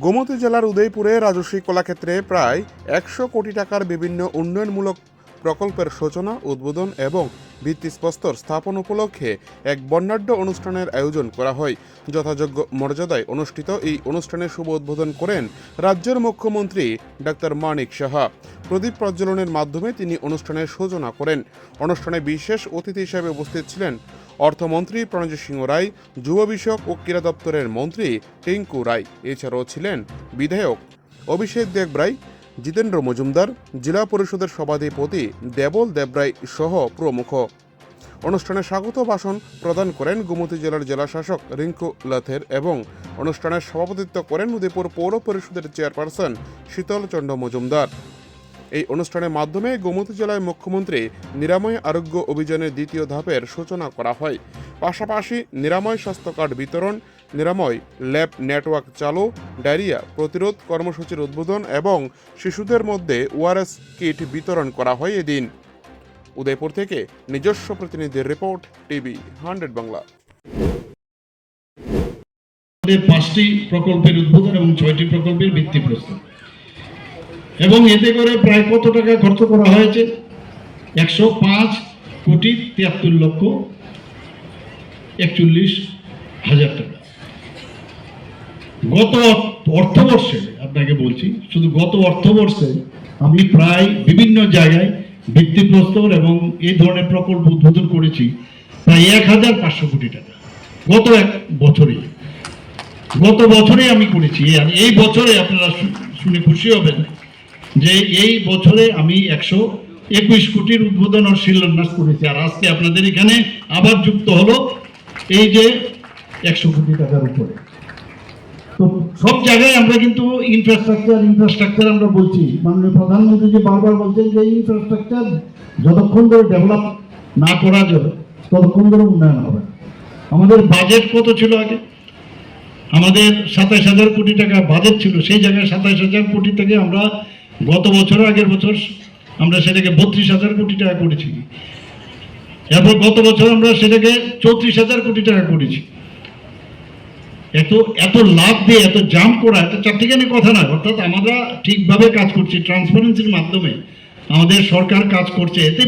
গোমতী জেলার উদয়পুরে রাজস্বী কলাক্ষেত্রে প্রায় 100 কোটি টাকার বিভিন্ন উন্নয়নমূলক প্রকল্পের সূচনা, উদ্বোধন এবং ভিত্তিপ্রস্তর স্থাপন উপলক্ষে এক বর্ণাঢ্য অনুষ্ঠানের আয়োজন করা হয়। যথাযোগ্য মর্যাদায় অনুষ্ঠিত এই অনুষ্ঠানের শুভ উদ্বোধন করেন রাজ্যের মুখ্যমন্ত্রী ডাক্তার মানিক সাহা। প্রদীপ প্রজ্বলনের মাধ্যমে তিনি অনুষ্ঠানের সূচনা করেন। অনুষ্ঠানে বিশেষ অতিথি হিসেবে উপস্থিত ছিলেন অর্থমন্ত্রী প্রণজিৎ সিংহ রায়, যুব বিষয়ক ও ক্রীড়া দপ্তরের মন্ত্রী টিঙ্কু রায়। এছাড়াও ছিলেন বিধায়ক অভিষেক দেবরায়, জিতেন্দ্র মজুমদার, জেলা পরিষদের সভাধিপতি দেবল দেবরায় সহ প্রমুখ। অনুষ্ঠানে স্বাগত ভাষণ প্রদান করেন গোমতী জেলার জেলাশাসক রিঙ্কু লাথের এবং অনুষ্ঠানের সভাপতিত্ব করেন উদয়পুর পৌর পরিষদের চেয়ারপারসন শীতল চন্দ্র মজুমদার। এই অনুষ্ঠানের মাধ্যমে গোমতী জেলায় মুখ্যমন্ত্রী নিরাময় আরোগ্য অভিযানের দ্বিতীয় ধাপের সূচনা করা হয়। পাশাপাশি নিরাময় স্বাস্থ্য কার্ড বিতরণ, নিরাময় ল্যাব নেটওয়ার্ক চালু, ডায়রিয়া প্রতিরোধ কর্মসূচির উদ্বোধন এবং শিশুদের মধ্যে ওআরএস কিট বিতরণ করা হয় এদিন। উদয়পুর থেকে নিজস্ব প্রতিনিধির রিপোর্ট, টিভি 100 বাংলা। 5টি প্রকল্পের উদ্বোধন এবং 6টি প্রকল্পের ভিত্তিপ্রস্তর, এবং এতে করে প্রায় কত টাকা খরচ করা হয়েছে? 105,43,41,000 টাকা। গত অর্থবর্ষে আপনাকে বলছি, শুধু গত অর্থবর্ষে আমি প্রায় বিভিন্ন জায়গায় ভিত্তিপ্রস্তর এবং এই ধরনের প্রকল্প উদ্বোধন করেছি প্রায় 1,500 কোটি টাকা। গত বছরে আমি করেছি। এই বছরে আপনারা শুনে খুশি হবেন যে এই বছরে আমি 121 কোটির উদ্বোধন ও শিলান্যাস করেছি। আর আজকে আপনাদের এখানে আবার যুক্ত হলো এই যে 100 কোটি টাকার উপরে। তো সব জায়গায় আমরা কিন্তু ইনফ্রাস্ট্রাকচার আমরা বলছি। মাননীয় প্রধানমন্ত্রী যে বারবার বলছেন যে ইনফ্রাস্ট্রাকচার যতক্ষণ ধরে ডেভেলপ না করা যাবে ততক্ষণ ধরে উন্নয়ন হবে। আমাদের বাজেট কত ছিল আগে? আমাদের 27,000 কোটি টাকা বাজেট ছিল। সেই জায়গায় 27,000 কোটি থেকে আমরা গত বছর, আগের বছর আমরা সেটাকে 32,000 কোটি টাকা করেছি। এরপর গত বছর আমরা সেটাকে 34,000 কোটি টাকা করেছি। এত লাভ দিয়ে এত জাম্প করা এটা চারটিখানি কথা নয়। অর্থাৎ আমরা ঠিকভাবে কাজ করছি, ট্রান্সপারেন্সির মাধ্যমে আমাদের সরকার কাজ করছে। এতে